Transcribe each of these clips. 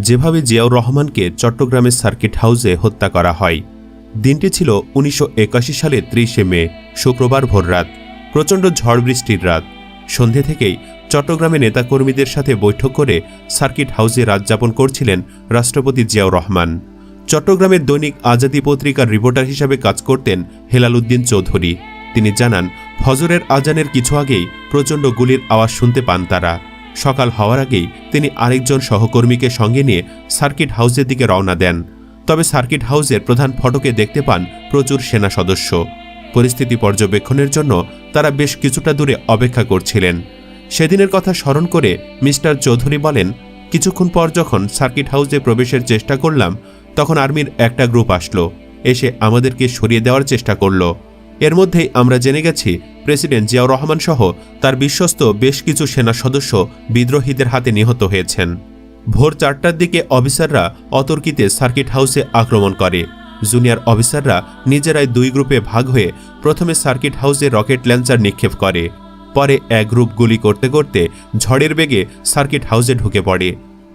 যেভাবে জিয়াউর রহমানকে চট্টগ্রামের সার্কিট হাউসে হত্যা করা হয়। দিনটি ছিল ১৯৮১ সালের ৩০ মে, শুক্রবার ভোররাত। প্রচণ্ড ঝড় বৃষ্টির রাত। সন্ধে থেকেই চট্টগ্রামে নেতাকর্মীদের সাথে বৈঠক করে সার্কিট হাউসে রাত যাপন করছিলেন রাষ্ট্রপতি জিয়াউর রহমান। চট্টগ্রামের দৈনিক আজাদী পত্রিকার রিপোর্টার হিসাবে কাজ করতেন হেলাল উদ্দিন চৌধুরী। তিনি জানান, ফজরের আজানের কিছু আগেই প্রচণ্ড গুলির আওয়াজ শুনতে পান তারা। সকাল হওয়ার আগেই তিনি আরেকজন সহকর্মীকে সঙ্গে নিয়ে সার্কিট হাউসের দিকে রওনা দেন। তবে সার্কিট হাউসের প্রধান ফটকে দেখতে পান প্রচুর সেনা সদস্য। পরিস্থিতি পর্যবেক্ষণের জন্য তারা বেশ কিছুটা দূরে অপেক্ষা করছিলেন। সেদিনের কথা স্মরণ করে মিস্টার চৌধুরী বলেন, কিছুক্ষণ পর যখন সার্কিট হাউসে প্রবেশের চেষ্টা করলাম, তখন আর্মির একটা গ্রুপ আসলো, এসে আমাদেরকে সরিয়ে দেওয়ার চেষ্টা করল। এর মধ্যেই আমরা জেনে গেছি প্রেসিডেন্ট জিয়াউর রহমান সহ তার বিশ্বস্ত বেশ কিছু সেনা সদস্য বিদ্রোহীদের হাতে নিহত হয়েছেন। ভোর ৪টার দিকে অফিসাররা অতর্কিতে সার্কিট হাউসে আক্রমণ করে। জুনিয়র অফিসাররা নিজেরাই দুই গ্রুপে ভাগ হয়ে প্রথমে সার্কিট হাউসে রকেট লঞ্চার নিক্ষেপ করে। পরে এক গ্রুপ গুলি করতে করতে ঝড়ের বেগে সার্কিট হাউসে ঢুকে পড়ে।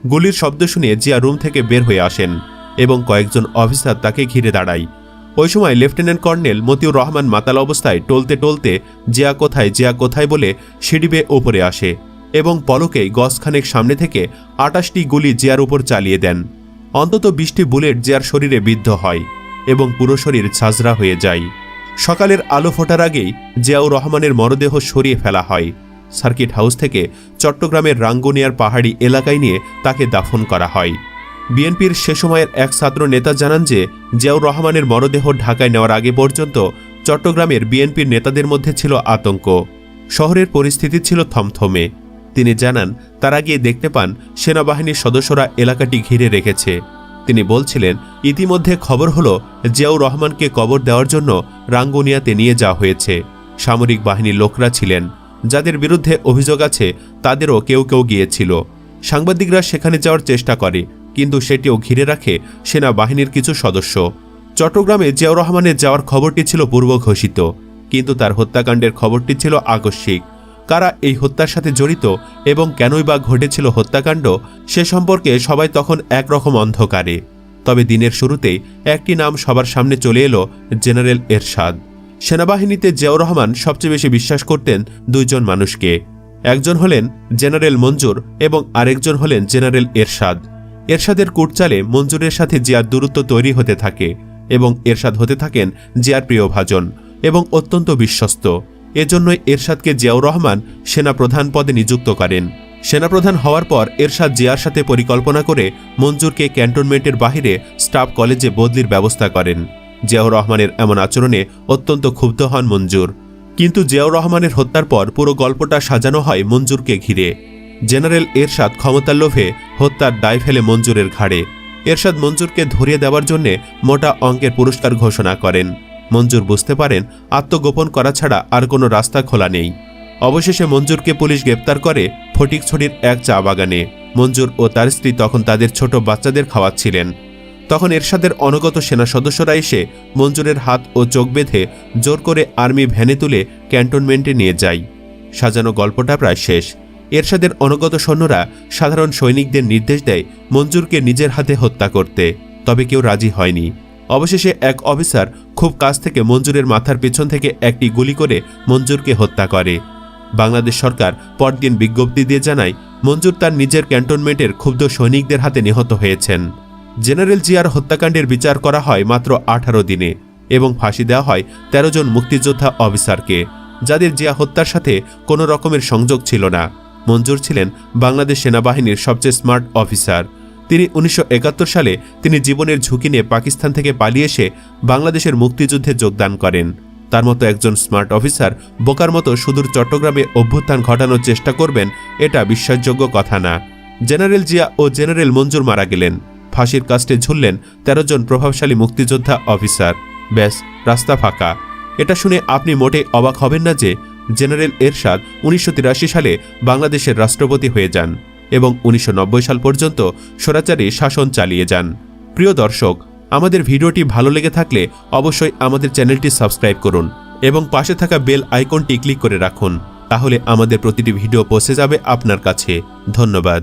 গুলির শব্দ শুনে জিয়া রুম থেকে বের হয়ে আসেন এবং কয়েকজন অফিসার তাকে ঘিরে দাঁড়ায়। ওই সময় লেফটেন্যান্ট কর্নেল মতিউর রহমান মাতাল অবস্থায় টলতে টলতে জিয়া কোথায় বলে সিঁড়ি বেয়ে ওপরে আসে এবং পলকেই গজখানেক সামনে থেকে ২৮টি গুলি জিয়ার উপর চালিয়ে দেন। অন্তত ২০টি বুলেট জিয়ার শরীরে বিদ্ধ হয় এবং পুরো শরীর ঝাঁঝরা হয়ে যায়। সকালের আলো ফোটার আগেই জিয়াউর রহমানের মরদেহ সরিয়ে ফেলা হয়। সার্কিট হাউস থেকে চট্টগ্রামের রাঙ্গুনিয়ার পাহাড়ি এলাকায় নিয়ে তাকে দাফন করা হয়। বিএনপির সে সময়ের এক ছাত্র নেতা জানান যে জিয়াউর রহমানের মরদেহ ঢাকায় নেওয়ার আগে পর্যন্ত চট্টগ্রামের বিএনপির নেতাদের মধ্যে ছিল আতঙ্ক। শহরের পরিস্থিতি ছিল থমথমে। তিনি জানান, তারা গিয়ে দেখতে পান সেনাবাহিনীর সদস্যরা এলাকাটি ঘিরে রেখেছে। তিনি বলছিলেন, ইতিমধ্যে খবর হলো জিয়াউর রহমানকে কবর দেওয়ার জন্য রাঙ্গুনিয়াতে নিয়ে যাওয়া হয়েছে। সামরিক বাহিনীর লোকরা ছিলেন, যাদের বিরুদ্ধে অভিযোগ আছে তাদেরও কেউ গিয়েছিল। সাংবাদিকরা সেখানে যাওয়ার চেষ্টা করে, কিন্তু সেটিও ঘিরে রাখে সেনাবাহিনীর কিছু সদস্য। চট্টগ্রামে জিয়াউর রহমানের যাওয়ার খবরটি ছিল পূর্ব ঘোষিত, কিন্তু তার হত্যাকাণ্ডের খবরটি ছিল আকস্মিক। কারা এই হত্যার সাথে জড়িত এবং কেনই বা ঘটেছিল হত্যাকাণ্ড, সে সম্পর্কে সবাই তখন একরকম অন্ধকারে। তবে দিনের শুরুতেই একটি নাম সবার সামনে চলে এলো, জেনারেল এরশাদ। সেনাবাহিনীতে জিয়াউর রহমান সবচেয়ে বেশি বিশ্বাস করতেন দুইজন মানুষকে। একজন হলেন জেনারেল মঞ্জুর এবং আরেকজন হলেন জেনারেল এরশাদ। এরশাদের কুটচালে মঞ্জুরের সাথে জিয়ার দূরত্ব তৈরি হতে থাকে এবং এরশাদ হতে থাকেন জিয়ার প্রিয়ভাজন এবং অত্যন্ত বিশ্বস্ত। এজন্যই এরশাদকে জিয়াউর রহমান সেনাপ্রধান পদে নিযুক্ত করেন। সেনাপ্রধান হওয়ার পর এরশাদ জিয়ার সাথে পরিকল্পনা করে মঞ্জুরকে ক্যান্টনমেন্টের বাহিরে স্টাফ কলেজে বদলির ব্যবস্থা করেন। জিয়াউর রহমানের এমন আচরণে অত্যন্ত ক্ষুব্ধ হন মঞ্জুর। কিন্তু জিয়াউর রহমানের হত্যার পর পুরো গল্পটা সাজানো হয় মঞ্জুরকে ঘিরে। জেনারেল এরশাদ ক্ষমতার লোভে হত্যার দায় ফেলে মঞ্জুরের ঘাড়ে। এরশাদ মঞ্জুরকে ধরিয়ে দেওয়ার জন্য মোটা অঙ্কের পুরস্কার ঘোষণা করেন। মঞ্জুর বুঝতে পারেন আত্মগোপন করা ছাড়া আর কোনো রাস্তা খোলা নেই। অবশেষে মঞ্জুরকে পুলিশ গ্রেপ্তার করে ফটিকছড়ির এক চা বাগানে। মঞ্জুর ও তার স্ত্রী তখন তাদের ছোট বাচ্চাদের খাওয়াচ্ছিলেন। তখন এরশাদের অনুগত সেনা সদস্যরা এসে মঞ্জুরের হাত ও চোখ বেঁধে জোর করে আর্মি ভ্যানে তুলে ক্যান্টনমেন্টে নিয়ে যায়। সাজানো গল্পটা প্রায় শেষ। এরশাদের অনুগত সৈন্যরা সাধারণ সৈনিকদের নির্দেশ দেয় মঞ্জুরকে নিজের হাতে হত্যা করতে, তবে কেউ রাজি হয়নি। অবশেষে এক অফিসার খুব কাছ থেকে মঞ্জুরের মাথার পেছন থেকে একটি গুলি করে মঞ্জুরকে হত্যা করে। বাংলাদেশ সরকার পরদিন বিজ্ঞপ্তি দিয়ে জানায় মঞ্জুর তার নিজের ক্যান্টনমেন্টের ক্ষুব্ধ সৈনিকদের হাতে নিহত হয়েছেন। জেনারেল জিয়ার হত্যাকাণ্ডের বিচার করা হয় মাত্র 18 দিনে এবং ফাঁসি দেওয়া হয় 13 জন মুক্তিযোদ্ধা অফিসারকে, যাদের জিয়া হত্যার সাথে কোনো রকমের সংযোগ ছিল না। মঞ্জুর ছিলেন বাংলাদেশ সেনাবাহিনীর সবচেয়ে স্মার্ট অফিসার। তিনি 1971 সালে তিনি জীবনের ঝুঁকি নিয়ে পাকিস্তান থেকে পালিয়ে এসে বাংলাদেশের মুক্তিযুদ্ধে যোগদান করেন। তার মতো একজন স্মার্ট অফিসার বোকার মতো সুদূর চট্টগ্রামে অভ্যুত্থান ঘটানোর চেষ্টা করবেন, এটা বিশ্বাসযোগ্য কথা না। জেনারেল জিয়া ও জেনারেল মঞ্জুর মারা গেলেন। ফাঁসির কাস্টে ঝুললেন 13 জন প্রভাবশালী মুক্তিযোদ্ধা অফিসার। ব্যাস, রাস্তা ফাঁকা। এটা শুনে আপনি মোটেই অবাক হবেন না যে জেনারেল এরশাদ 1983 সালে বাংলাদেশের রাষ্ট্রপতি হয়ে যান এবং 1990 সাল পর্যন্ত স্বৈরাচারী শাসন চালিয়ে যান। প্রিয় দর্শক, আমাদের ভিডিওটি ভালো লেগে থাকলে অবশ্যই আমাদের চ্যানেলটি সাবস্ক্রাইব করুন এবং পাশে থাকা বেল আইকনটি ক্লিক করে রাখুন, তাহলে আমাদের প্রতিটি ভিডিও পৌঁছে যাবে আপনার কাছে। ধন্যবাদ।